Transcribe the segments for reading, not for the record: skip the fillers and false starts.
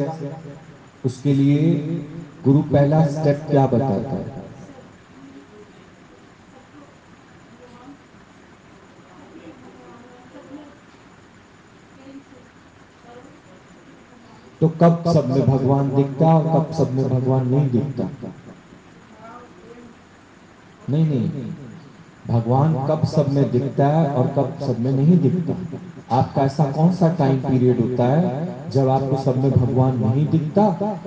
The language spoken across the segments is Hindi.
कैसे? उसके लिए गुरु पहला स्टेप क्या बताता है? तो कब सब में भगवान दिखता और कब सब में भगवान नहीं दिखता? नहीं नहीं, भगवान कब सब में दिखता है और कब सब में नहीं दिखता? आपका ऐसा कौन सा टाइम पीरियड होता है जब आपको सब में भगवान नहीं दिखता,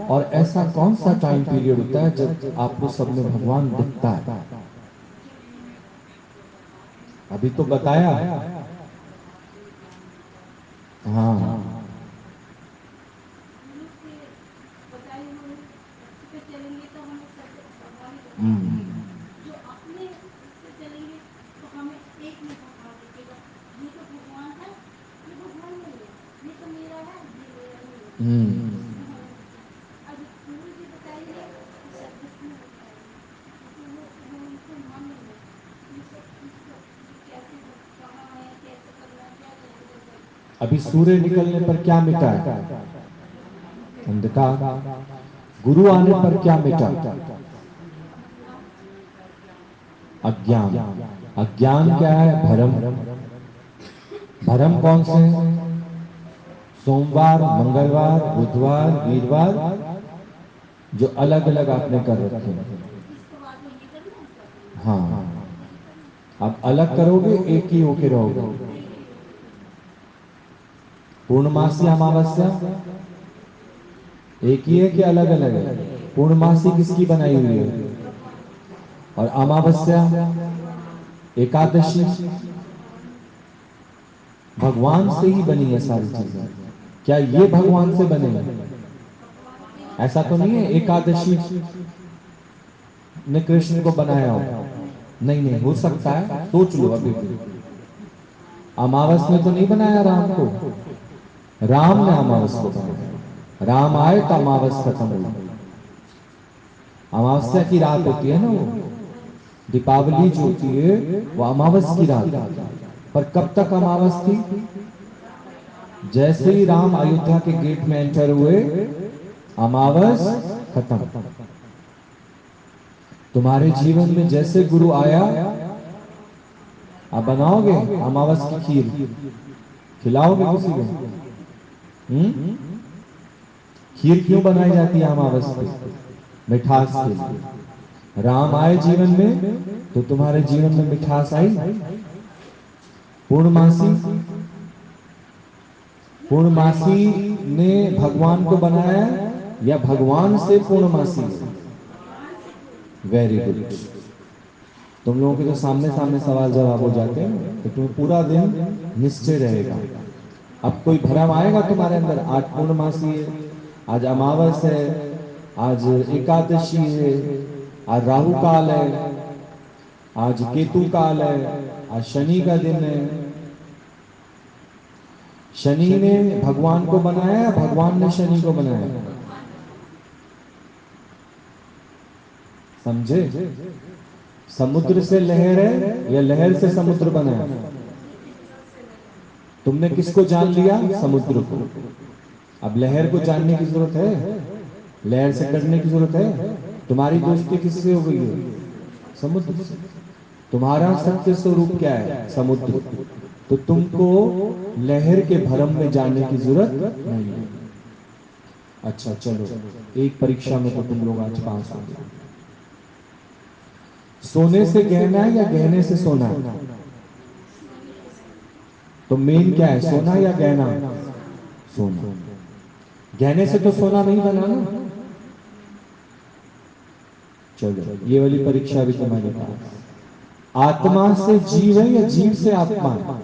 और ऐसा कौन सा टाइम पीरियड होता है जब आपको सब में भगवान दिखता है? अभी तो बताया। हाँ। हम्म। हम्म। अभी सूर्य निकलने पर क्या मिटा है? अंधकार। गुरु आने पर क्या मिटा? अज्ञान। अज्ञान क्या है? भरम। भरम कौन से हैं? सोमवार, मंगलवार, बुधवार, वीरवार, जो अलग अलग आपने कर रखे हैं। हाँ, अब अलग करोगे एक ही होके रहोगे। पूर्णमासी अमावस्या एक ही है कि अलग अलग है? पूर्णमासी किसकी बनाई हुई है? और अमावस्या, एकादशी भगवान से ही बनी है सारी चीजें। क्या ये भगवान से बने हैं? ऐसा तो नहीं है एकादशी ने कृष्ण को बनाया हो। नहीं नहीं, हो सकता है, सोच लो अभी भी। अमावस ने तो नहीं बनाया राम को, राम ने अमावस को बनाया। राम आए तो अमावस खत्म हुई। अमावस्या की रात होती है ना वो, दीपावली जो होती है वो अमावस की रात होती है। पर कब तक अमावस थी? जैसे ही राम अयोध्या के गेट में एंटर हुए, अमावस खत्म। तुम्हारे जीवन में जैसे गुरु आया, आप बनाओगे अमावस की खीर, खिलाओगे किसी को? खीर क्यों बनाई जाती है अमावस पे? मिठास के लिए। राम आए जीवन में तो तुम्हारे जीवन में मिठास आई। पूर्णमासी, पूर्णमासी ने भगवान को बनाया या भगवान से पूर्णमासी है? Very good. तुम लोगों के तो सामने सामने सवाल जवाब हो जाते हैं तो तुम्हें पूरा दिन निश्चय रहेगा। अब कोई भ्रम आएगा तुम्हारे अंदर, आज पूर्णमासी है, आज अमावस है, आज एकादशी है, आज राहु काल है, आज केतु काल है, आज शनि का दिन है। शनि ने भगवान को बनाया या भगवान ने शनि को बनाया? समझे? समुद्र से लहर है या लहर से समुद्र बना है? तुमने किसको जान लिया? समुद्र को। अब लहर को जानने की जरूरत है? लहर से करने की जरूरत है? तुम्हारी दोस्ती किससे हो गई है? समुद्र से। तुम्हारा सत्य स्वरूप क्या है? समुद्र। तो तुमको लहर के भरम में जानने की जरूरत नहीं है। अच्छा चलो, एक परीक्षा में तो तुम लोग आज पास हो गए। सोने से गहना है या गहने से सोना है? तो मेन क्या है, सोना या गहना? सोना। गहने से तो सोना नहीं बना ना। चलो, ये वाली परीक्षा भी तुम्हारे पास। आत्मा से जीव है या जीव से आत्मा है?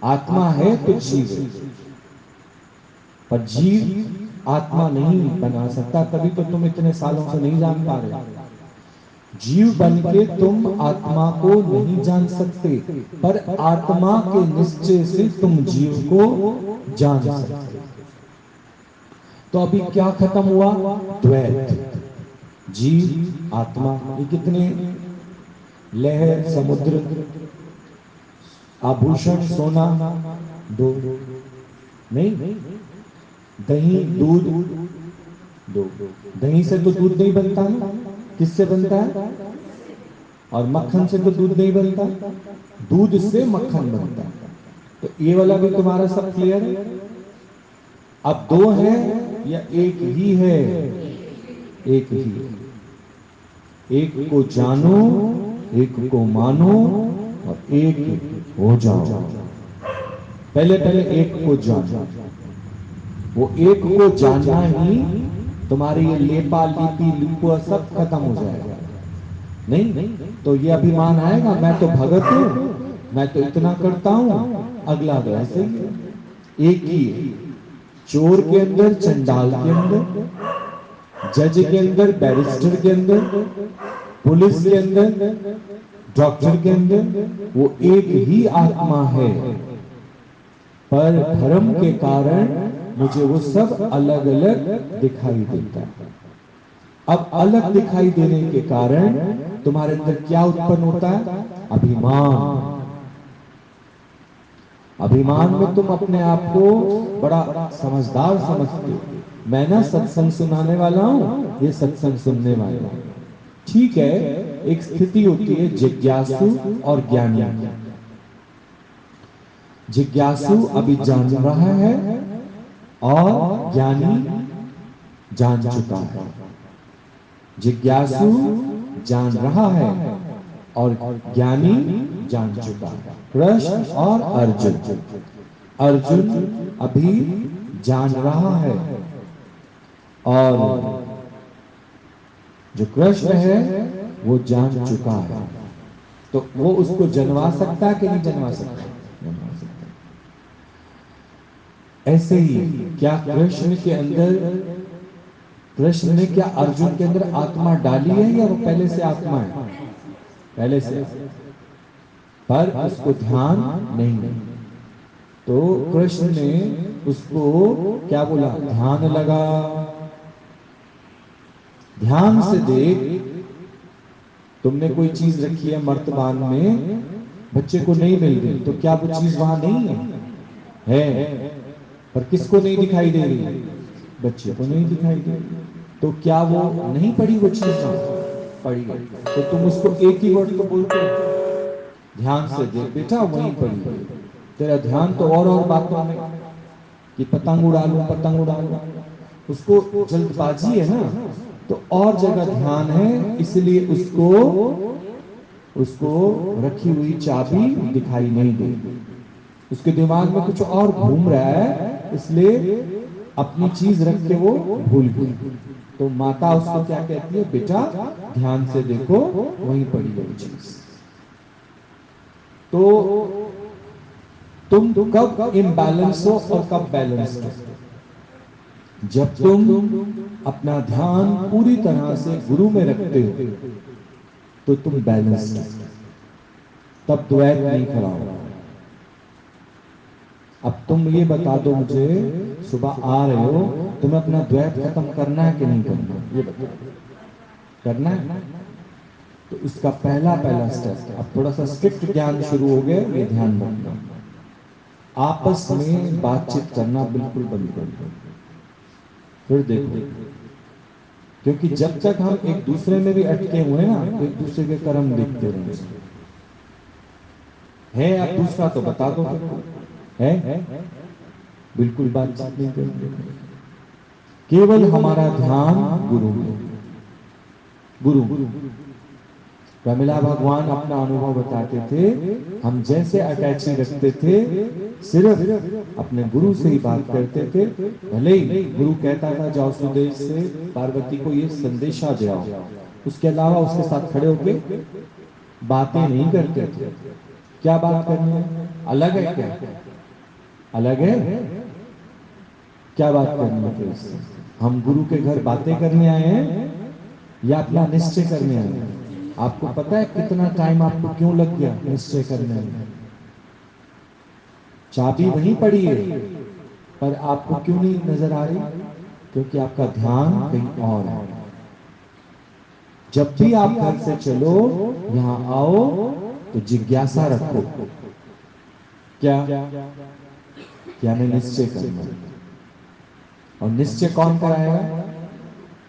आत्मा है तो जीव है, पर जीव आत्मा नहीं बना सकता, तभी तो तुम इतने सालों से नहीं जान पा रहे। जीव बन के तुम आत्मा को नहीं जान सकते, पर आत्मा के निश्चय से तुम जीव को जान सकते। तो अभी क्या खत्म हुआ? द्वैत। जीव आत्मा, ये कितने? लहर, समुद्र, आभूषण, सोना, दो। नहीं, दही दूध दो, दही से तो दूध नहीं बनता ना, किससे बनता है? और मक्खन से तो दूध नहीं बनता, दूध से मक्खन बनता है। तो ये वाला भी तुम्हारा सब क्लियर है? अब दो है या एक ही है? एक ही है। एक को जानो, एक को मानो और एक हो जाओ। पहले पहले एक को जानो। वो एक को जानना ही तुम्हारी ये लेपा लीपी लिपो सब खत्म हो जाएगा। नहीं तो ये अभिमान आएगा, मैं तो भगत हूं, मैं तो इतना करता हूं, अगला तो ऐसे ही है। एक ही है। चोर के अंदर, चंडाल के अंदर, जज के अंदर, बैरिस्टर के अंदर, पुलिस के अंदर, डॉक्टर के अंदर, वो एक ही आत्मा है। पर धर्म के कारण मुझे वो सब अलग अलग दिखाई देता है। अब अलग दिखाई देने के कारण तुम्हारे अंदर क्या उत्पन्न होता है? अभिमान। अभिमान में तुम अपने आप को बड़ा समझदार समझते हो। मैं ना सत्संग सुनाने वाला हूं, ये सत्संग सुनने वाला हूं। ठीक है, एक स्थिति होती है जिज्ञासु और ज्ञानी। जिज्ञासु अभी जान रहा है और ज्ञानी जान चुका है। जिज्ञासु जान रहा है और ज्ञानी जान चुका है। कृष्ण और अर्जुन। अर्जुन अभी जान रहा है और जो कृष्ण है वो जान चुका है। तो वो उसको जनवा सकता है कि नहीं जनवा सकता? जनवा सकता है। ऐसे ही क्या कृष्ण के अंदर, कृष्ण ने क्या अर्जुन के अंदर आत्मा डाली है या वो पहले से आत्मा है? पहले से। पर उसको ध्यान नहीं। तो कृष्ण ने उसको क्या बोला? ध्यान लगा। ध्यान से देख। तुमने कोई चीज रखी है मर्तबान में, बच्चे को नहीं मिल रही, तो क्या वो चीज वहां नहीं है? पर किसको नहीं दिखाई दे रही? बच्चे को नहीं दिखाई दे रही। तो क्या वो नहीं पड़ी? वो चीज पड़ी है। तो तुम उसको एक ही वर्ड तो बोलते हो, ध्यान से देख बेटा वहीं पड़ी है। तेरा ध्यान तो और बातों में, कि पतंग उड़ा लो पतंग उड़ा लो, उसको जल्दबाजी है ना, तो और जगह ध्यान है, इसलिए उसको उसको रखी हुई चाबी दिखाई नहीं देती। उसके दिमाग में कुछ और घूम रहा है, इसलिए अपनी चीज रख के वो भूल गई। तो माता उसको क्या कहती है? बेटा ध्यान से देखो वहीं पड़ी है चीज। तो तुम कब इम्बैलेंस हो और कब बैलेंस हो? जब तुम अपना ध्यान पूरी तरह से गुरु में रखते हो तो तुम बैलेंस हो, तब द्वैत नहीं खड़ा होगा। अब तुम ये बता दो मुझे, सुबह आ रहे हो, तुम्हें अपना द्वैत खत्म करना है कि नहीं करना? ये बताओ। करना है? तो इसका पहला पहला स्टेप, अब थोड़ा सा स्ट्रिक्ट ज्ञान शुरू हो गया, ये ध्यान रखना। आपस में बातचीत करना बिल्कुल बंद कर दो। फिर देखो, क्योंकि जब तक हम एक दूसरे में भी अटके हुए ना, तो एक दूसरे के कर्म देखते रहेंगे। है अब दूसरा तो बता दो, है? बिल्कुल बातचीत नहीं करेंगे। केवल हमारा ध्यान गुरु में। गुरु प्रमिला भगवान अपना अनुभव बताते थे, हम जैसे अटैची रखते थे, सिर्फ अपने गुरु से ही बात करते थे। भले ही गुरु कहता था जाओ सुदेश से पार्वती को ये संदेशा दे आओ, उसके अलावा उसके साथ खड़े होके बातें नहीं करते थे। क्या बात करनी है? अलग है क्या? अलग है? क्या बात करनी है? फिर इससे हम गुरु के घर बातें करने आए हैं या अपना निश्चय करने आए हैं? आपको पता है कितना टाइम आपको क्यों लग गया निश्चय करने में? चाबी वहीं पड़ी है, पर आपको क्यों नहीं नजर आ रही? क्योंकि आपका ध्यान कहीं और है। जब भी आप घर से चलो, यहां आओ तो जिज्ञासा रखो, क्या क्या मैं निश्चय करना? और निश्चय कौन कराएगा?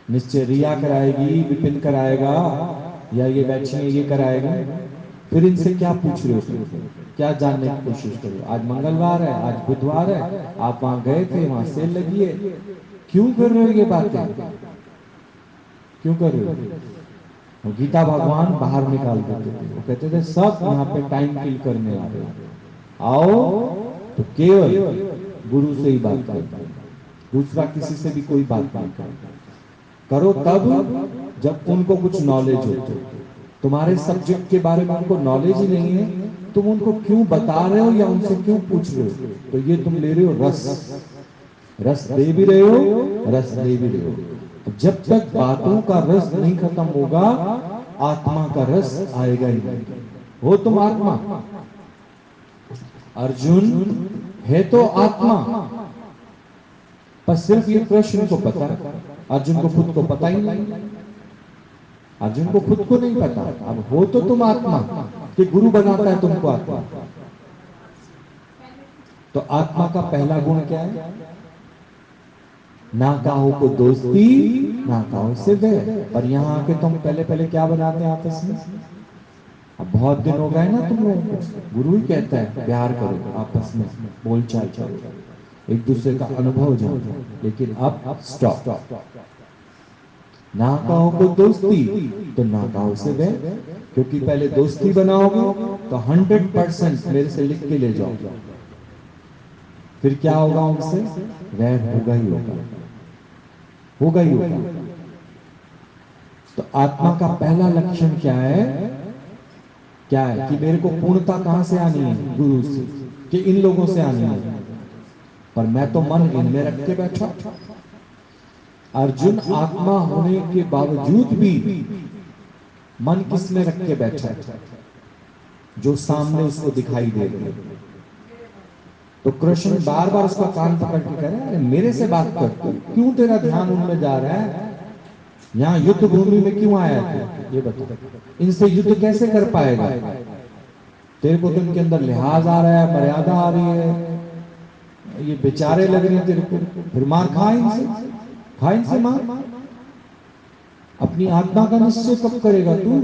निश्चय रिया कराएगी, विपिन कराएगा, या ये बैठी है ये कराएगा? फिर इनसे क्या पूछ रहे हो तुम? क्या जानने की कोशिश कर रहे हो? आज मंगलवार है, आज बुधवार है, आप वहां गए थे, वहां सेल लगी है, क्यों कर रहे हो ये बातें? क्यों कर रहे हो? और गीता भगवान बाहर निकाल देते थे, वो कहते थे सब यहाँ पे टाइम किल करने आ रहे हैं, आओ तो केवल गुरु से ही बात करो, दूसरा किसी से भी कोई बात नहीं करो तब जब उनको कुछ नॉलेज हो। तुम्हारे सब्जेक्ट के बारे में उनको नॉलेज ही नहीं है, तुम उनको क्यों बता रहे हो या उनसे क्यों पूछ रहे हो? तो ये तुम ले रहे हो रस, रस दे भी रहे हो, रस ले भी रहे हो। जब तक बातों का रस नहीं खत्म होगा, आत्मा का रस आएगा ही नहीं। हो तुम आत्मा, अर्जुन है तो आत्मा, पर सिर्फ ये कृष्ण को पता है, अर्जुन को खुद को पता ही नहीं। अर्जुन को खुद को नहीं पता। अब हो तो तुम आत्मा कि गुरु बनाता है तुमको आत्मा। तो आत्मा का पहला गुण क्या है? ना काहो को दोस्ती, ना काहो से बैर। पर यहाँ आके तुम पहले पहले क्या बनाते हैं आपस में? अब बहुत दिन हो गए ना तुम लोगों को, गुरु ही कहता है प्यार करो आपस में, बोलचाल करो, एक दूसरे का अनुभव जाओ, लेकिन अब स्टॉप। ना कहो को दोस्ती तो ना कहो से बैर, क्योंकि पहले दोस्ती बनाओगे तो 100% मेरे से लिख के ले जाओ, फिर क्या होगा? उनसे वैर होगा ही होगा, होगा ही होगा। तो आत्मा का पहला लक्षण क्या है? क्या है कि मेरे को पूर्णता कहां से आनी है? गुरु से, कि इन लोगों से आनी है। पर मैं तो मन इनमें रख के बैठा। अर्जुन आत्मा होने के बावजूद भी मन किस में रख के बैठा है? जो सामने उसको दिखाई दे रहे। तो कृष्ण बार बार उसका कान पकड़ के कह रहे हैं, मेरे से बात कर, क्यों तेरा ध्यान उनमें जा रहा है? यहाँ युद्ध भूमि में क्यों आया था ये बता, इनसे युद्ध कैसे कर पाएगा? तेरे को तो इनके अंदर लिहाज आ रहा है, मर्यादा आ रही है, ये बेचारे लग रहे हैं तेरे को, फिर मार खा इनसे, खा इनसे मार। अपनी आत्मा का निश्चय कब करेगा तू?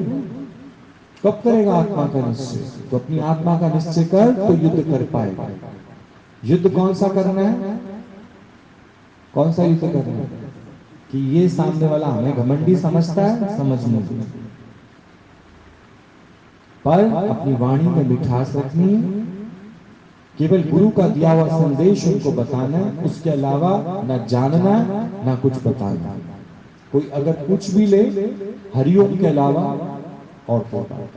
कब करेगा आत्मा का निश्चय? तो अपनी आत्मा का निश्चय कर तो युद्ध कर पाएगा। युद्ध कौन सा करना है? कौन सा युद्ध करना है? कि ये सामने वाला हमें घमंडी समझता है, समझ नहीं, पर अपनी वाणी में मिठास रखनी है, केवल गुरु का दिया हुआ संदेश उनको बताना, उसके अलावा न जानना न कुछ बताना। कोई अगर कुछ भी ले हरिओम के अलावा और क्या?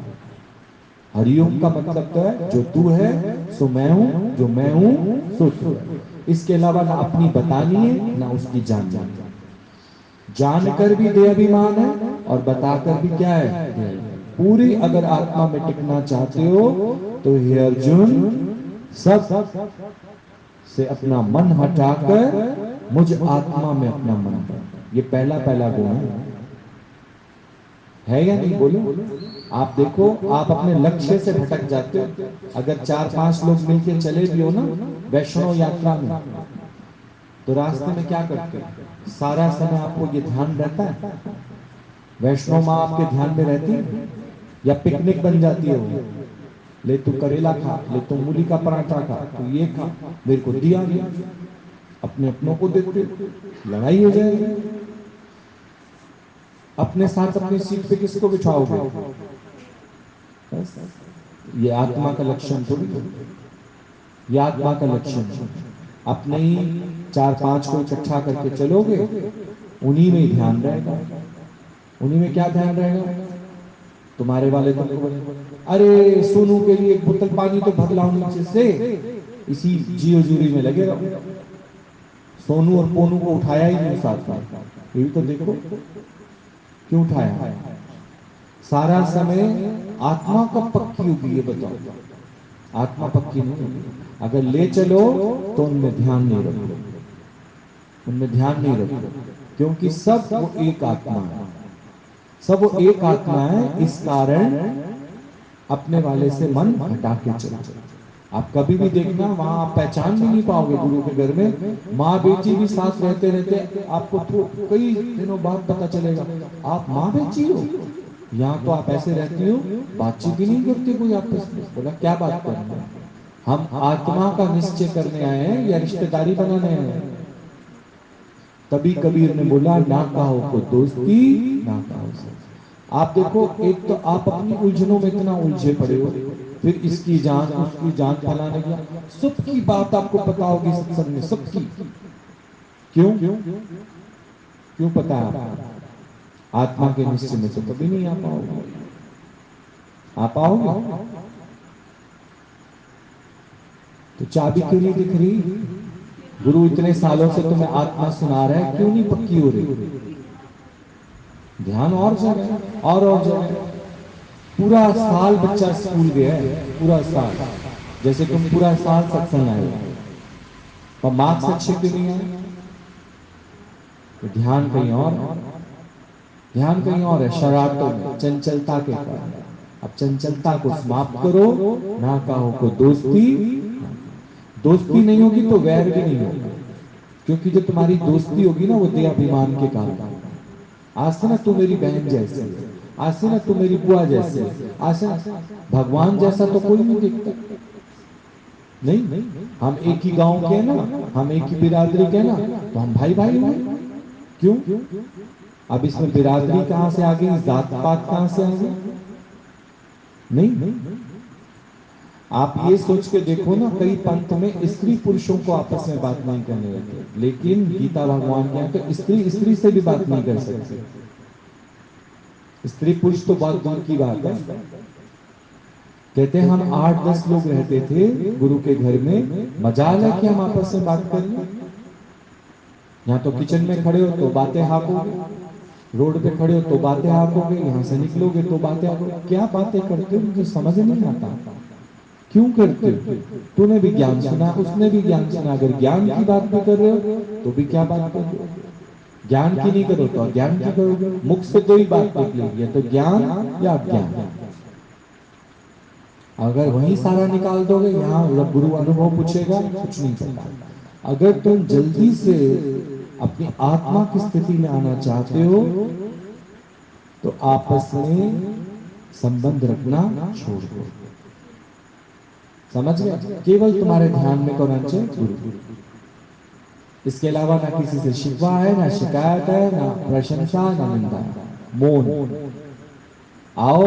हरिओम का मतलब तो है जो तू है सो मैं हूं, जो मैं हूं सो तू है। इसके अलावा ना अपनी बतानी है ना उसकी जाननी है। जानकर भी दे अभिमान है और बताकर भी क्या है? पूरी अगर आत्मा में टिकना चाहते हो तो हे अर्जुन, सब से अपना मन हटाकर मुझ आत्मा में अपना मन कर। ये पहला पहला गुण है या नहीं? बोलो। आप देखो, आप अपने लक्ष्य से भटक जाते हो। अगर 4-5 लोग मिलकर चले भी हो ना वैष्णव यात्रा में, तो रास्ते में क्या करते हो? सारा समय आपको ये ध्यान रहता है? वैष्णव माँ आपके ध्यान में रहती है या पिकनिक बन जाती है वो? ले तू करेला खा, ले तू मूली का पराठा खा, तू ये खा, मेरे को दिया नहीं, अपने अपनों को देते, लड़ाई हो जाएगी। अपने साथ अपनी सीट पे किसको बिठाओगे? ये आत्मा का लक्षण थोड़ी है, ये आत्मा का लक्षण है। अपने ही 4-5 को इकट्ठा करके चलोगे, उन्हीं में ही ध्यान रहेगा। उन्हीं में क्या ध्यान रहेगा? तुम्हारे वाले तुमको अरे सोनू के लिए एक बोतल पानी तो भर लाओ नीचे से, इसी जियो जूरी में लगे रहो। सोनू और पोनू को उठाया ही नहीं साथ में, ये भी तो देखो क्यों उठाया? सारा समय आत्मा कब पक्की होगी ये बताओ? आत्मा पक्की नहीं होगी। अगर ले चलो तो उनमें ध्यान नहीं रखो, उनमें ध्यान नहीं रखो, क्योंकि सब वो एक आत्मा है, सब वो एक आत्मा है। इस कारण अपने वाले से मन हटा के चलो। आप कभी भी देखना, वहां आप पहचान भी नहीं पाओगे गुरु के घर में। माँ बेटी भी साथ रहते रहते आपको कई दिनों बाद पता चलेगा आप माँ बेटी हो। यहाँ तो आप ऐसे रहती हो, बातचीत ही नहीं करते कोई आपस में। बोला क्या बात करना है? हम आत्मा का निश्चय करने आए हैं या रिश्तेदारी बनाने आए हैं? तभी कबीर ने बोला ना कहो को दोस्ती, ना कहो सच। आप देखो, एक तो आप अपनी उलझनों में इतना उलझे पड़े हो, फिर इसकी जान उसकी जान फलाने की, सबकी बात आपको पता होगी सत्संग में, सबकी। क्यों क्यों पता है आपको? आत्मा के निश्चय में तो कभी नहीं आ पाओगे। आ पाओगे? तो चाबी क्यों नहीं दिख रही? गुरु इतने सालों से तुम्हें आत्मा सुना रहा है, क्यों नहीं पक्की हो रही? ध्यान और जगह और जगह। पूरा साल बच्चा स्कूल गया है, पूरा साल, जैसे तुम पूरा साल सत्संग आए हो, पर मार्क्स अच्छे क्यों नहीं आए? तो ध्यान कहीं और, ध्यान कहीं और है, शरारतों में, चंचलता के कारण। अब चंचलता को समाप्त करो। ना कहो को दोस्ती, दोस्ती नहीं होगी तो वैर भी नहीं होगा। क्योंकि जो तुम्हारी दोस्ती होगी ना, वो देहाभिमान के कारण। आज से ना तू मेरी बहन जैसी है, आज से ना तू मेरी बुआ जैसी है, आज से ना भगवान जैसा तो कोई नहीं दिखता। नहीं, हम एक ही गांव के हैं ना, हम एक ही बिरादरी के हैं ना, तो हम भाई भाई हुए। क्यों? अब इसमें बिरादरी कहां से आ गई, जात पात कहां से आ गई? नहीं, आप ये सोच के देखो ना, कई पंथ में स्त्री पुरुषों को आपस में बात नहीं करने देते, लेकिन गीता भगवान के यहाँ तो स्त्री स्त्री से भी बात नहीं कर सकती। स्त्री पुरुष तो बहुत दूर की बात है। कहते हैं हम 8-10 लोग रहते थे गुरु के घर में, मजाल है कि हम आपस में बात कर लें। यहाँ तो किचन में खड़े हो तो बातें हाकोगे, रोड पे खड़े हो तो बातें हाकोगे, यहाँ से निकलोगे तो बातें हाकोगे। क्या बातें करते हो मुझे समझ नहीं आता। क्यों करते हो? तूने भी ज्ञान सुना, उसने भी ज्ञान सुना, अगर ज्ञान की बात भी कर रहे हो तो भी क्या बात कर रहे हो? ज्ञान की नहीं करो तो अज्ञान की करोगे। मुख से दो ही बात निकलेगी, या तो ज्ञान या अज्ञान। अगर वही सारा निकाल दोगे, यहाँ जब गुरु अनुभव पूछेगा कुछ नहीं पता। अगर तुम जल्दी से अपनी आत्मा की स्थिति में आना चाहते हो तो आपस में संबंध रखना छोड़ दो। समझ गए? केवल तुम्हारे ध्यान में कौन है? गुरु। इसके अलावा ना किसी से शिकवा है, ना शिकायत है, ना प्रशंसा, ना निंदा, मौन। आओ,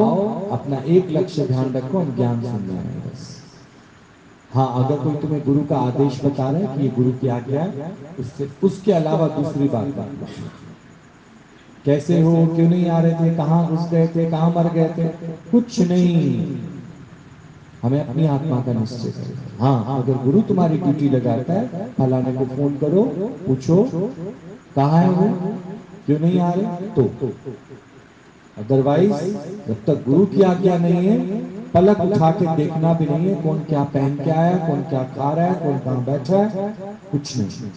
अपना एक लक्ष्य ध्यान रखो, हम ज्ञान सुनना है बस। हाँ, अगर कोई तुम्हें गुरु का आदेश बता रहा है कि ये गुरु की आज्ञा है, उससे उसके अलावा दूसरी बात मत पूछो। कैसे हो, क्यों नहीं आ रहे थे, कहाँ घुस गए थे, कहाँ मर गए थे, कुछ नहीं। हमें अपनी आत्मा का निश्चय करना। हाँ, अगर गुरु तुम्हारी ड्यूटी लगाता है, फलाने को फोन करो, पूछो कहाँ है वो, क्यों नहीं आ रहे, तो अदरवाइज जब तक गुरु की आज्ञा नहीं है, पलक उठा के देखना भी नहीं है कौन क्या पहन के आया, कौन क्या खा रहा है, कौन कहाँ बैठा है, कुछ नहीं।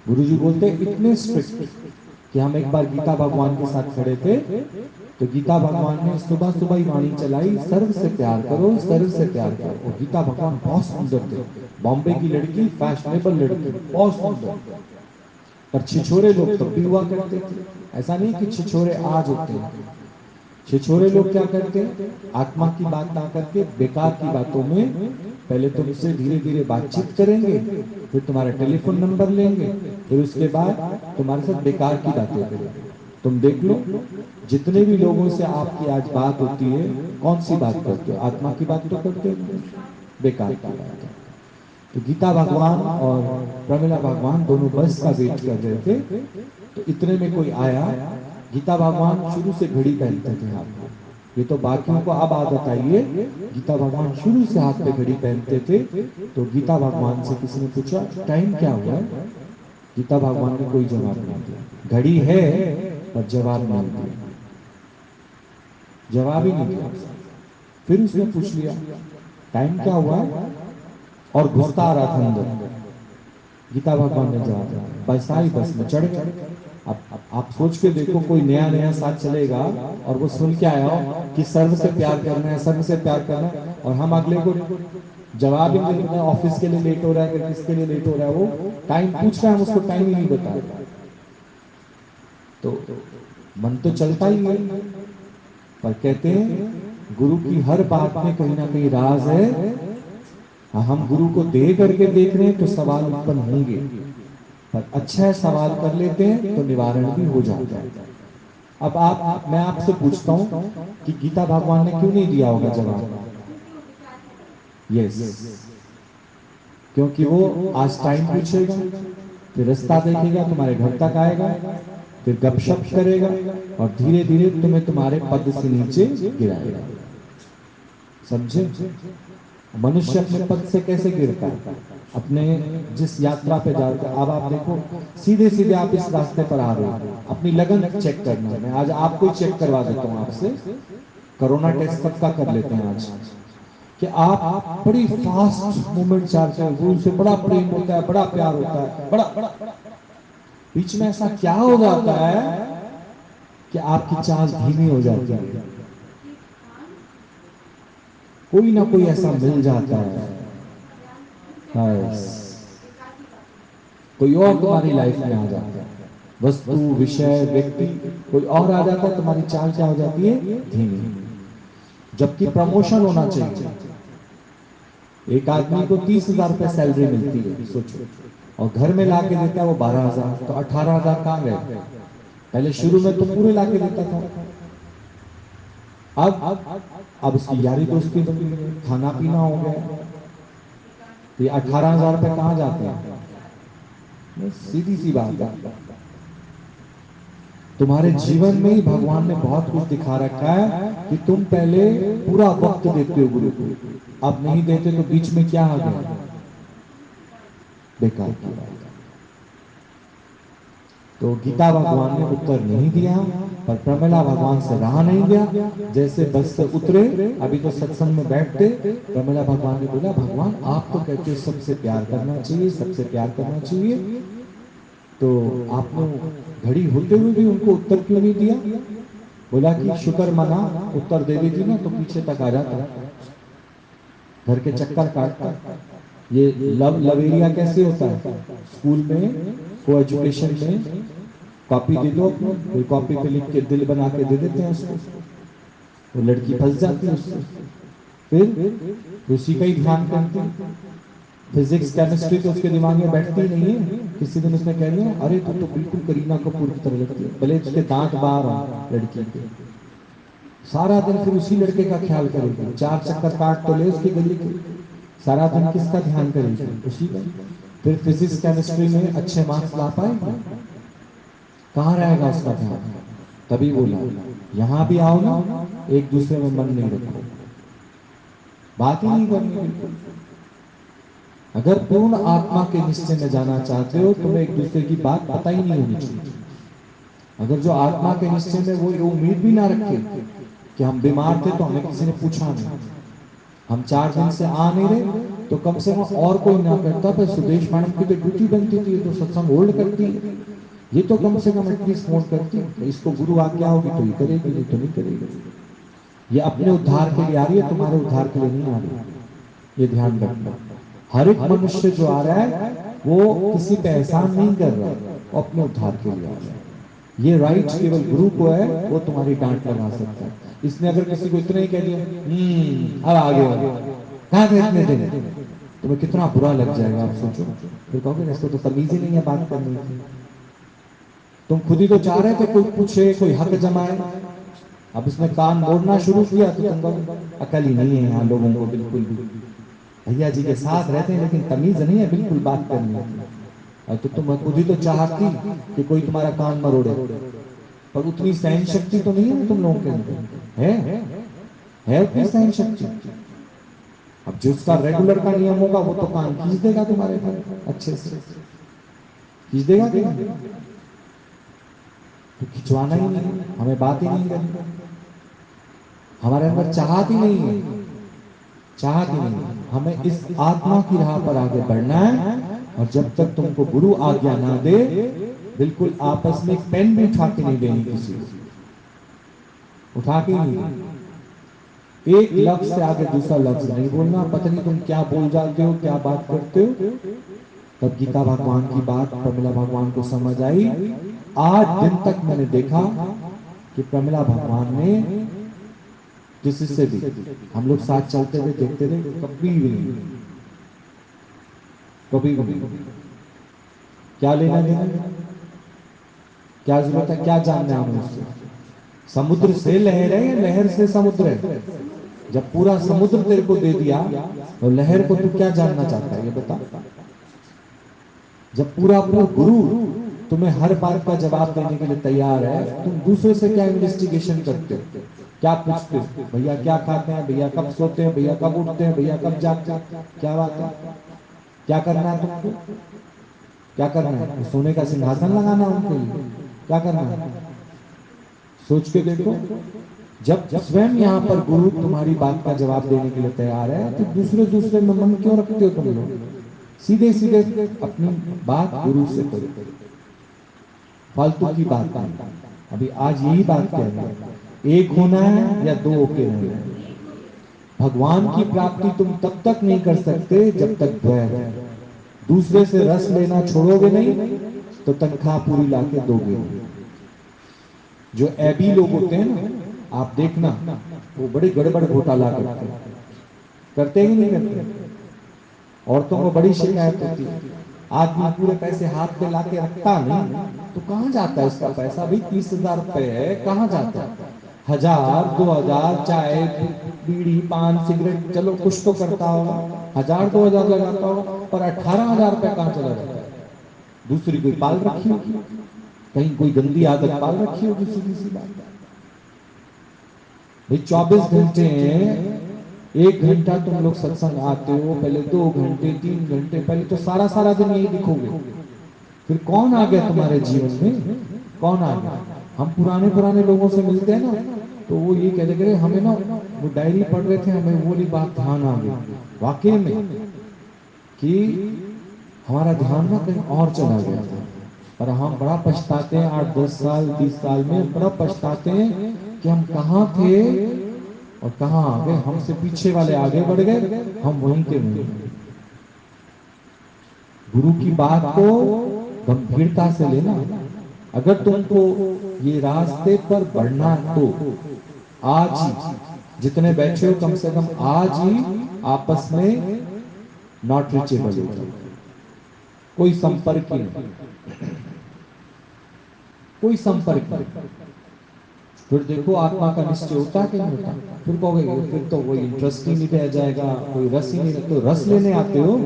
गुरु जी बोलते इतने स्ट्रिक्ट कि हम एक बार गीता भगवान के साथ खड़े थे, तो गीता भगवान ने सुबह सुबह ही वाणी चलाई, सर्व से प्यार करो, सर्व से प्यार करो। और गीता भगवान बहुत सुंदर थे, बॉम्बे की लड़की, फैशनेबल लड़की, बहुत सुंदर। पर छिछोरे लोग तब भी हुआ करते थे, ऐसा नहीं कि छिछोरे आज होते हैं। छिछोरे लोग क्या करते हैं, आत्मा की बात ना करके बेकार की बातों में पहले तुमसे धीरे धीरे बातचीत करेंगे, फिर तुम्हारा टेलीफोन नंबर लेंगे, फिर उसके बाद तुम्हारे साथ बेकार की बातें करेंगे। तुम देख लो, जितने भी लोगों से आपकी आज बात होती है, कौन सी बात करते हो? आत्मा की बात तो करते हो, बेकार की बात है। तो गीता भगवान और प्रमिला भगवान दोनों बस का वेट कर रहे थे, तो इतने में कोई आया। गीता भगवान शुरू से घड़ी पहनते थे हाथ में, ये तो बाकियों को अब आदत आई है, गीता भगवान शुरू से हाथ पे घड़ी पहनते थे। तो गीता भगवान से किसी ने पूछा टाइम क्या हुआ है? गीता भगवान ने कोई जवाब नहीं दिया। घड़ी है पर जवाब नहीं दिया, जवाब ही नहीं दिया। फिर उसने पूछ लिया टाइम क्या हुआ है, और घुसता आ रहा था अंदर। गीता भगवान ने जवाब दिया, बसाई बस में चढ़ गए। अब आप सोच के देखो, कोई नया नया साथ चलेगा और वो सुन के आया हो कि सर्व से प्यार करना है, सर्व से प्यार करना है, और हम अगले को जवाब ही नहीं देता, ऑफिस के लिए लेट हो रहा है, किसके लिए लेट हो रहा है, वो टाइम पूछ रहा है, हम उसको टाइम ही नहीं बता रहे। तो मन तो चलता ही है, पर कहते हैं गुरु की हर बात में कहीं ना कहीं राज है। हम गुरु को दे करके देख रहे हैं तो सवाल उत्पन्न होंगे, पर अच्छा है सवाल कर लेते हैं तो निवारण भी हो जाता है। अब मैं आपसे पूछता हूं कि गीता भगवान ने क्यों नहीं दिया होगा जवाब? यस, क्योंकि वो आज टाइम पूछेगा, फिर रास्ता देखेगा, तुम्हारे घर तक आएगा, फिर गपशप करेगा और धीरे धीरे तुम्हें तुम्हारे पद से नीचे गिराएगा। समझे? मनुष्य अपने पद से कैसे गिरता है? अपने जिस यात्रा पे जाते हैं, अब आप देखो सीधे सीधे आप इस रास्ते पर आ रहे हो, अपनी लगन चेक करना। मैं आज आपको ही चेक करवा देता हूँ आपसे, कोरोना टेस्ट सबका कर लेते हैं आज, कि आप बड़ी फास्ट मूवमेंट चाहते हैं, गुरु से बड़ा प्रेम होता है, बड़ा प्यार होता है, बड़ा बीच में ऐसा क्या हो जाता है कि आपकी चाल धीमी हो जाती है? कोई ना कोई ऐसा मिल जाता है, बस कोई और तुम्हारी लाइफ में आ जाता है, वस्तु विषय व्यक्ति कोई और आ जाता है, तुम्हारी चाल क्या हो जाती है? धीमी। जबकि प्रमोशन होना चाहिए। एक आदमी को 30,000 रुपए सैलरी मिलती है, सोचो, और घर में लाके देता है वो 12,000, तो 18,000 कहाँ गए? पहले शुरू में तो पूरे लाके देता था, अब उसकी यारी दोस्ती बन गई, खाना पीना हो गया, तो ये 18,000 रुपए कहाँ जाते हैं? सीधी सी बात है। तुम्हारे जीवन में ही भगवान ने बहुत कुछ दिखा रखा है कि तुम पहले पूरा वक्त देते हो गुरु को, अब नहीं देते तो बीच में क्या आ गया? बेकार की बात। तो गीता भगवान ने उत्तर नहीं दिया, पर प्रमिला भगवान से रहा नहीं गया, जैसे बस से उतरे, अभी तो सत्संग में बैठते, प्रमिला भगवान ने बोला, भगवान आप तो कहते हो सबसे प्यार करना चाहिए, सबसे प्यार करना चाहिए, तो आपने घड़ी होते हुए भी उनको उत्तर क्यों नहीं दिया? बोला कि शुक्र मना, उत्तर दे देती ना तो पीछे तक आ जाता, घर के चक्कर काटता। ये लव लवेरिया कैसे होता है? स्कूल में को एजुकेशन में कॉपी दे दो, कोई कॉपी पे लिख के दिल बना के दे देते हैं उसको, वो लड़की फंस जाती है उससे, फिर उसी का ही ध्यान करती है। फिजिक्स केमिस्ट्री तो उसके दिमाग में बैठती ही नहीं है। किसी दिन उसने कह दिया, अरे तू तो बिल्कुल करीना कपूर की तरह लगती है, भले उसके दांत बाहर हो लड़की के, सारा दिन फिर उसी लड़के का ख्याल करेगी, 4 चक्कर काट तो ले उसकी गली के, सारा दिन किसका ध्यान करेगी? उसी का। फिर फिजिक्स केमिस्ट्री में अच्छे मार्क्स ला पाएगी? कहाँ रहेगा उसका ध्यान? तभी बोला, यहां भी आओ ना, एक दूसरे में मन नहीं रखो, बात ही नहीं करनी बिल्कुल। अगर पूर्ण आत्मा के निश्चय में जाना चाहते हो, तुम्हें एक दूसरे की बात पता ही नहीं होनी चाहिए। अगर जो आत्मा के निश्चय में वो उम्मीद भी ना रखे कि हम बीमार थे तो हमें किसी ने पूछा नहीं, हम 4 दिन से आ नहीं रहे, तो कम से कम और कोई ना करता, पर सुदेश मैडम की तो ड्यूटी बनती थी, तो सत्संग होल्ड करती है, ये तो कम से कम एटलीस्ट फोन करती है, इसको गुरु आज्ञा होगी तो ये करेगी, नहीं तो नहीं करेगी। ये अपने उद्धार के लिए आ रही है, तुम्हारे उद्धार के लिए नहीं आ रही, ये ध्यान रखना। हर एक मनुष्य जो आ रहा है वो किसी पे एहसान नहीं कर रहा, वो अपने उद्धार के लिए आ रहा है। ये राइट केवल गुरु को है, वो तुम्हारी डांट लगा सकता है। इसने अगर किसी को इतना ही कह दिया, अब आगे कहाँ थे इतने दिन, तुम्हें कितना बुरा लग जाएगा, आप सोचो। फिर कहोगे इसको तो तमीज ही नहीं है बात करने की। तुम खुद ही तो चाह रहे थे कोई पूछे, कोई हक जमाए, अब इसने कान मोड़ना शुरू किया तो तुम कहोगे अकल ही नहीं है यहाँ लोगों को बिल्कुल भी, भैया जी के साथ रहते हैं लेकिन तमीज नहीं है बिल्कुल बात करने की। और तो तुम खुद ही तो चाहती कि कोई तुम्हारा कान मरोड़े, पर उतनी सहन शक्ति तो नहीं है तुम लोगों के अंदर, है उतनी सहन शक्ति? अब जिसका रेगुलर का नियम होगा वो तो कान खींच देगा तुम्हारे पर, अच्छे से खींच देगा कि नहीं? तो खिंचवाना ही नहीं, हमें बात ही नहीं करनी, हमारे अंदर चाहत ही नहीं है, चाहत ही नहीं। हमें इस आत्मा की राह पर आगे बढ़ना है, और जब तक तुमको गुरु आज्ञा ना दे, बिल्कुल आपस में पेन भी उठा के नहीं देनी किसी को, उठा के ही नहीं। एक लफ्ज से आगे दूसरा लफ्ज नहीं बोलना, पता नहीं तुम क्या बोल जाते हो, क्या बात करते हो। तब गीता भगवान की बात प्रमिला भगवान को समझ आई। आज दिन तक मैंने देखा कि प्रमिला भगवान ने किसी से भी, हम लोग साथ चलते हुए देखते थे, कभी भी नहीं, कभी भी नहीं। क्या लेना देना, क्या जरूरत है, क्या जानना है हमें उससे? समुद्र से लहर है या लहर से समुद्र है? जब पूरा समुद्र तेरे को दे दिया तो लहर को तू क्या जानना चाहता है ये बता। जब पूरा अपना गुरु तुम्हें हर बात का जवाब देने के लिए तैयार है, तुम दूसरे से क्या इन्वेस्टिगेशन करते हो, क्या पूछते हो? भैया क्या खाते हैं, भैया कब सोते हैं, भैया कब उठते हैं, भैया कब जागते हैं? क्या बात है? क्या करना है तुमको? क्या करना है? सोने का सिंहासन लगाना है उनके लिए? क्या करना है? सोच के देखो। जब स्वयं यहाँ पर गुरु तुम्हारी बात का जवाब देने के लिए तैयार है, तो दूसरे दूसरे में मन क्यों रखते हो तुम लोग? सीधे सीधे अपनी बात गुरु से करो, फालतू की बात नहीं। अभी आज यही बात कह रहे हैं, एक होना है या दो होके रहना है। भगवान की प्राप्ति तुम तब तक नहीं कर सकते जब तक द्वैत है। दूसरे से रस लेना छोड़ोगे नहीं तो तनख्वाह पूरी लाके दोगे नहीं। जो ऐबी लोग होते हैं ना, आप देखना, वो बड़े गड़बड़ घोटाला करते हैं कि नहीं करते? औरतों को बड़ी शिकायत होती है, आदमी पूरे पैसे हाथ पे लाके रखता नहीं, तो कहाँ जाता है इसका पैसा? भाई 30,000 रुपए है, कहाँ जाता है? 1,000 2,000 चाय बीड़ी पान सिगरेट, चलो कुछ तो करता होगा, 1,000 2,000 लगाता होगा, पर 18,000 रुपए कहाँ चला जाता है? दूसरी कोई पाल रखी होगी, कहीं कोई गंदी आदत पाल रखी होगी, सीधी सी बात। भाई 24 घंटे हैं, 1 घंटा तुम लोग सत्संग आते हो, पहले 2 घंटे 3 घंटे, पहले तो सारा सारा दिन यही दिखोगे। फिर कौन आ गया तुम्हारे जीवन में? कौन आ गया? हम पुराने पुराने लोगों से मिलते हैं ना, तो वो ये कहते गए हमें ना, वो डायरी पढ़ रहे थे, हमें वो वाली बात ध्यान आ गई वाकई में, कि हमारा ध्यान ना कहीं और चला गया था। और हम बड़ा पछताते हैं, 8 10 साल 20 साल में बड़ा पछताते हैं कि हम कहाँ थे और कहाँ आ गए। हमसे पीछे वाले आगे बढ़ गए, हम वहीं के वहीं। गुरु की बात को गंभीरता से लेना। अगर तुमको ये रास्ते पर बढ़ना है तो आज ही, जितने बैठे हो कम से कम आज ही आपस में नॉट रीचेबल हो जाओ, कोई संपर्क ही नहीं, कोई संपर्क नहीं। फिर देखो आत्मा का निश्चय होता कि नहीं होता? फिर कहोगे फिर तो कोई इंटरेस्ट ही नहीं रह जाएगा, कोई रस ही नहीं रह। तो रस लेने आते हो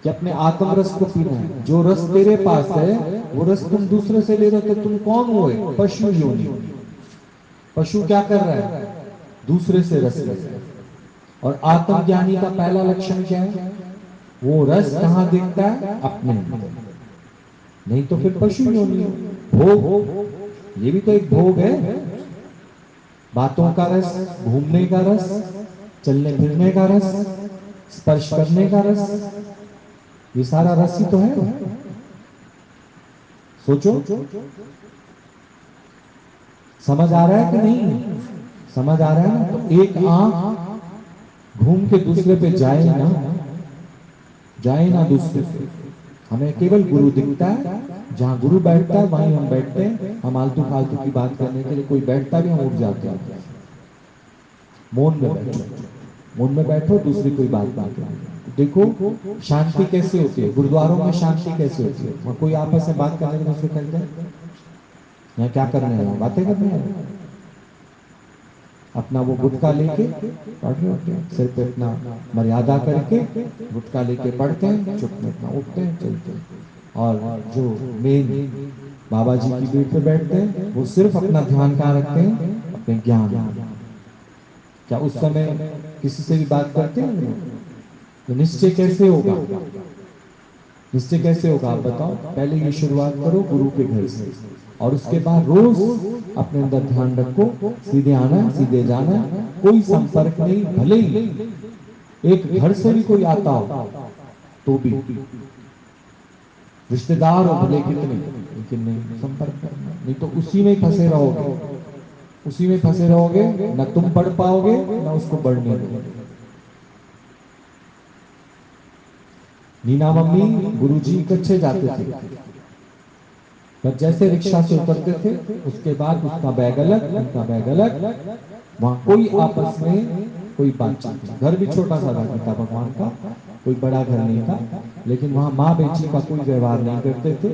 कि अपने आत्म रस को पीना है? जो रस तेरे पास है वो रस तुम दूसरे से ले रहे हो, तो तुम कौन हुए? पशु योनि। पशु क्या कर रहा है? दूसरे से रस ले रहा है। और आत्मज्ञानी का पहला लक्षण क्या है? वो रस कहाँ दिखता है? अपने अंदर। नहीं तो फिर पशु योनि। भोग, ये भी तो एक भोग है। बातों का रस, घूमने का रस, चलने फिरने का रस, स्पर्श करने का रस, ये सारा रस ही तो है। सोचो, समझ आ रहा है कि नहीं? समझ आ रहा है ना? तो एक आंख घूम के दूसरे पे जाए ना, जाए ना दूसरे पे। हमें केवल गुरु दिखता है, जहां गुरु बैठता है वहीं हम बैठते हैं। हम आलतू फालतू की बात करने के लिए कोई बैठता भी, हम उठ जाते हैं। मौन में बैठो, मौन में बैठो, दूसरी कोई बात ना करो। देखो शांति कैसे होती है, गुरुद्वारों में शांति कैसे होती है? वहां कोई आपस में बात करने के दूसरे करते हैं? यहाँ क्या करने हैं? बातें करने हैं। अपना वो गुटखा लेके पढ़ रहे होते हैं, सिर पे अपना मर्यादा करके गुटखा लेके पढ़ते हैं, चुप में अपना उठते हैं, चलते हैं। और जो मेन बाबा जी की भीड़ पे बैठते हैं, वो सिर्फ अपना ध्यान कहाँ रखते हैं? अपने ज्ञान। क्या उस समय किसी से भी बात करते हैं? तो निश्चय कैसे होगा? निश्चय कैसे होगा आप बताओ? पहले ये शुरुआत करो गुरु के घर से, और उसके बाद रोज अपने अंदर ध्यान रखो, सीधे आना सीधे जाना, कोई संपर्क नहीं। भले ही एक घर से भी कोई आता हो तो भी, रिश्तेदार हो भले कितने, लेकिन नहीं संपर्क करना, नहीं तो उसी में फंसे रहोगे। उसी में फंसे रहोगे, न तुम बढ़ पाओगे न उसको बढ़ने दोगे। नीना मम्मी गुरुजी कच्चे जाते थे, पर जैसे रिक्शा से उतरते थे उसके बाद उसका बैग अलग, उनका बैग अलग, वहां कोई आपस में कोई बातचीत नहीं। घर भी छोटा सा घर था भगवान का, कोई बड़ा घर नहीं था, लेकिन वहां माँ बेटी का कोई व्यवहार नहीं करते थे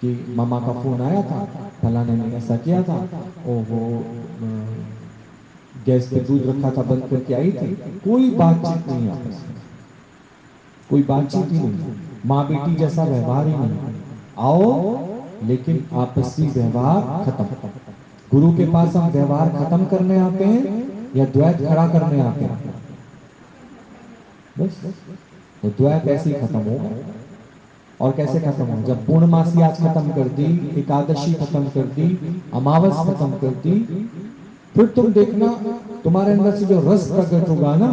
कि मामा का फोन आया था, फलाने ने ऐसा किया था, ओ वो गैस पे दूध रखा था बंद करके आई थी। कोई बातचीत नहीं आपस में, कोई बातचीत ही नहीं, माँ बेटी जैसा व्यवहार ही नहीं। आओ लेकिन आपसी व्यवहार खत्म। गुरु के पास हम व्यवहार खत्म करने आते हैं या द्वैत खड़ा करने आते हैं? बस तो द्वैत ऐसे ही खत्म होगा। और कैसे खत्म हो? जब पूर्णमासी आज खत्म कर दी, एकादशी खत्म कर दी, अमावस खत्म कर दी, फिर तुम देखना तुम्हारे अंदर से जो रस प्रकट होगा ना,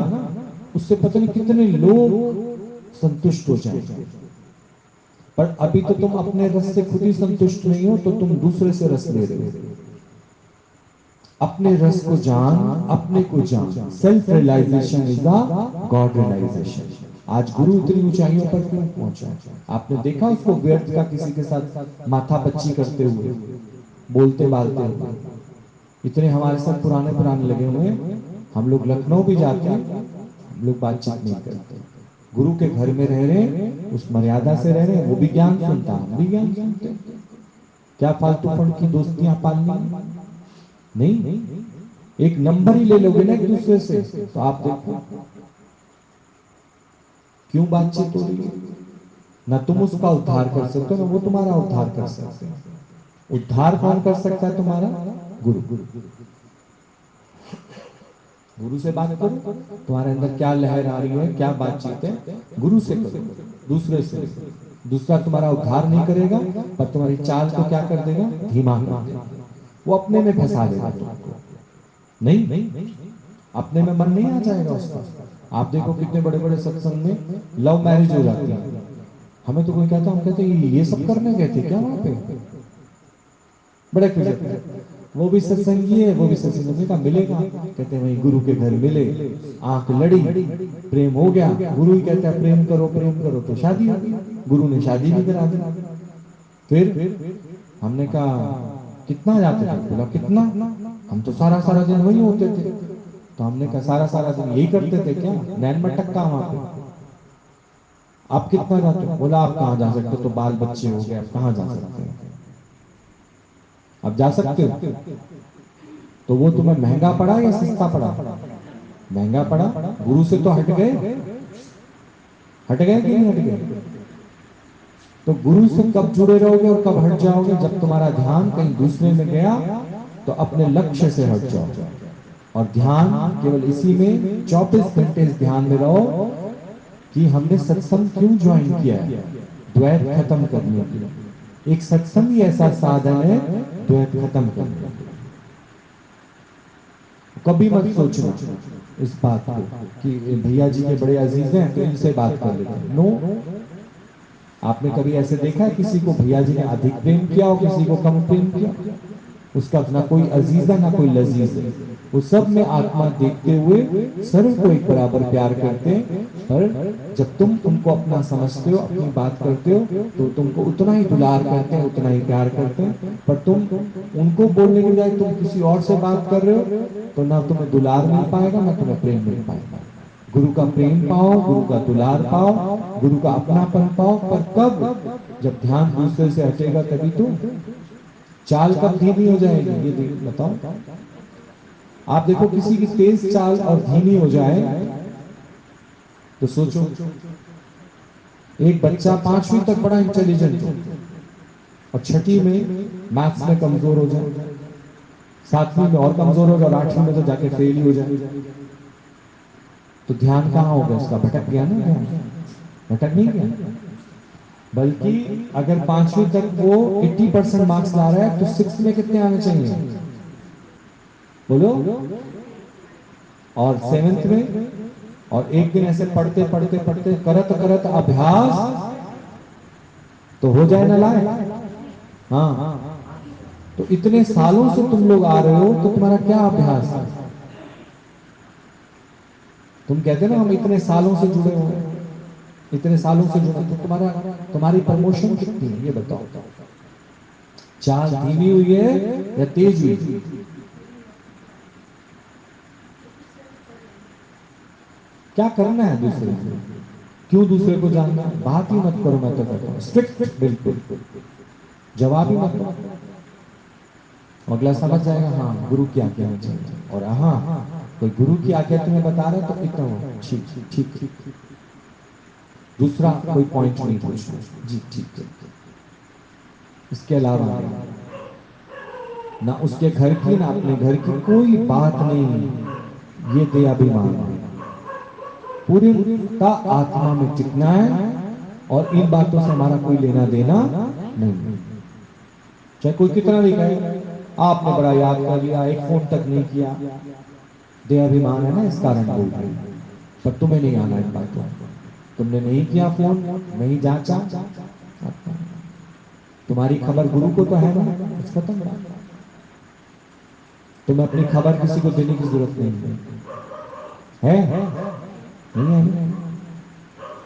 उससे पता नहीं कितने लोग संतुष्ट हो जाएंगे। पर अभी तो तुम अपने रस से खुद ही संतुष्ट नहीं हो, तो तुम दूसरे से रस ले रहे हो। अपने रस को जान, अपने को जान। Self realisation is the God realisation. आज गुरु इतनी ऊंचाइयों पर क्यों पहुंचा? आपने देखा उसको व्यर्थ का किसी के साथ माथा पच्ची करते हुए, बोलते बालते हुए? इतने हमारे साथ पुराने पुराने लगे हुए हैं। हम लोग लखनऊ भी जाते हैं, हम लोग बातचीत नहीं करते। गुरु के घर में रह रहे हैं, उस मर्यादा से रह रहे हैं, वो भी ज्ञान सुनता, हम भी ज्ञान सुनते हैं। क्या फालतू फंड की दोस्तियां पालनी? नहीं, एक नंबर ही ले लोगे ना एक दूसरे से, तो आप देखो क्यों बातचीत हो रही है। ना तुम उसका उद्धार कर सकते हो, ना वो तुम्हारा उद्धार कर सकते हैं। उद्धार कौन कर सकता है तुम्हारा? गुरु। गुरु से बात करो, तुम्हारे अंदर क्या लहर आ रही है, क्या बातचीत है, गुरु से करो, दूसरे से नहीं। दूसरा तुम्हारा उद्धार नहीं करेगा, पर तुम्हारी चाल को क्या कर देगा? धीमा कर देगा। वो अपने में फंसा देगा तुमको। नहीं, अपने में मन नहीं आ जाएगा उसका। आप देखो कितने बड़े बड़े सत्संग में लव मैरिज हो जाती है। हमें तो कोई कहता, हम कहते ये सब करने गए थे क्या वहां पे? बड़े खुश होते हैं, वो भी सत्संगी है, वो भी सत्संगी का मिलेगा। कहते हैं वही गुरु के घर मिले, आंख लड़ी, प्रेम हो गया। गुरु ही कहता है प्रेम करो प्रेम करो, तो शादी हो गई। गुरु ने शादी भी करा दी। फिर हमने कहा कितना जाते थे? बोला कितना? हम तो सारा सारा दिन वही होते थे। तो हमने कहा सारा सारा दिन यही करते थे क्या? नैन मटक्का वहां पे। आप कितना जाते हो? बोला आप कहाँ जा सकते हो, तो बाल बच्चे हो गए, अब कहाँ जा सकते हैं? अब जा सकते हो? तो वो तुम्हें महंगा पड़ा या सस्ता पड़ा? महंगा पड़ा। गुरु से तो हट गए, हट गए कि नहीं हट गए? तो गुरु से कब जुड़े रहोगे और कब हट जाओगे? जब तुम्हारा ध्यान कहीं दूसरे में गया, तो अपने लक्ष्य से हट जाओ। और ध्यान केवल इसी में 24 घंटे इस ध्यान में रहो कि हमने सत्संग क्यों ज्वाइन किया है? द्वैत खत्म करने के लिए। एक सत्संग ही ऐसा साधन है द्वैत खत्म करने के लिए। कभी मत सोचना इस बात को कि भैया जी के बड़े अजीज हैं तो इनसे बात कर लेते हैं। नो, आपने कभी ऐसे देखा है किसी को भैया जी ने अधिक प्रेम किया और किसी को कम प्रेम किया? उसका ना कोई अजीज है ना कोई लजीज है। वो सब में आत्मा देखते हुए सर्व को एक बराबर प्यार करते हैं। पर जब तुम उनको अपना समझते हो, अपनी बात करते हो, तो तुमको उतना ही दुलार करते हैं, उतना ही प्यार करते हैं। पर तुम उनको बोलने के बजाय तुम किसी और से बात कर रहे हो, तो ना तुम्हें दुलार मिल पाएगा ना तुम्हें प्रेम मिल पाएगा। गुरु का प्रेम पाओ, गुरु का दुलार पाओ, गुरु का अपनापन पाओ। पर कब? जब ध्यान दूसरे से हटेगा तभी तो। चाल कब धीमी हो जाएगी ये बताओ। आप देखो किसी की तेज चाल और धीमी हो जाए तो सोचो, एक बच्चा 5वीं तक बड़ा इंटेलिजेंट हो और छठी में मैथ्स में कमजोर हो जाए, 7वीं में और कमजोर हो जाए और 8वीं में तो जाके फेल ही हो जाए, तो ध्यान कहाँ होगा उसका? भटक गया ना ध्यान। भटक नहीं गया। बल्कि अगर 5वीं तक वो 80% मार्क्स ला रहा है, तो 6th में कितने आने चाहिए? बोलो। और 7th में? और एक दिन ऐसे पढ़ते पढ़ते पढ़ते करत करत अभ्यास तो हो जाए ना लायक। हाँ, तो इतने सालों से तुम लोग आ रहे हो, तो तुम्हारा क्या अभ्यास है? तुम कहते ना हम इतने सालों से जुड़े हुए हैं, इतने सालों से जुड़े, तो तुम्हारी प्रमोशन कितनी है ये बताओ। चाल धीमी हुई है या तेज हुई? क्या करना है दूसरे को? क्यों दूसरे को जानना? बात ही मत करो, मैं तो कहता हूं स्ट्रिक्ट, बिल्कुल जवाब ही मत दो। अगला समझ जाएगा हाँ गुरु की आज्ञा में चलना, और हाँ कोई गुरु की आज्ञा तुम्हें बता रहा है तो इतना ठीक ठीक। दूसरा कोई पॉइंट नहीं पूछना जी, ठीक है। इसके अलावा ना उसके घर की ना अपने घर की कोई बात नहीं। ये दे अभिमान है, पूरी का आत्मा में टिकना है, और इन बातों से हमारा कोई लेना देना नहीं। चाहे कोई कितना भी कहे आपने बड़ा याद कर लिया, एक फोन तक नहीं किया, दे अभिमान है ना, इस कारण बोल रहे हैं। पर तुम्हें नहीं आना इन बातों, तुमने नहीं किया फोन, नहीं जांचा, तुम्हारी खबर गुरु को तो है ना, बस खत्म बात। तुम्हें अपनी खबर किसी को देने की जरूरत नहीं है, नहीं है।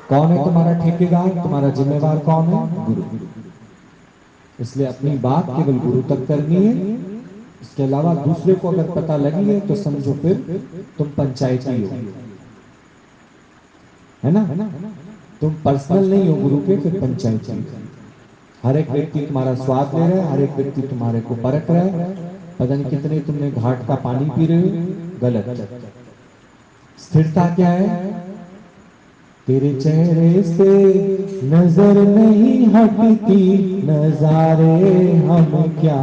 कौन है तुम्हारा ठेकेदार, तुम्हारा जिम्मेवार कौन है? गुरु। इसलिए अपनी बात केवल गुरु तक करनी है। इसके अलावा दूसरे को अगर पता लगी है तो समझो फिर तुम पंचायती हो, है ना? तुम पर्सनल नहीं हो गुरु के, फिर पंचायती हो। हर एक व्यक्ति तुम्हारा स्वाद ले रहा है, हर एक व्यक्ति तुम्हारे को परख रहा है। पता नहीं कितने तुमने घाट का पानी पी रहे हो, गलत। स्थिरता क्या है? तेरे चेहरे से नजर नहीं हटती, नजारे हम क्या,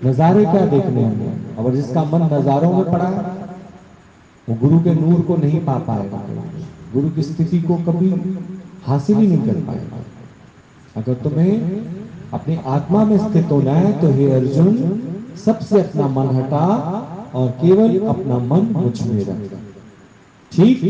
नजारे क्या देखने हैं? और जिसका मन नजारों में पड़ा है वो गुरु के नूर को नहीं पा पाएगा, गुरु की स्थिति को कभी हासिल ही नहीं कर पाएगा। अगर तुम्हें अपनी आत्मा में स्थित होना है तो हे अर्जुन, सबसे अपना मन हटा और केवल अपना मन मुझ में रख। ठीक?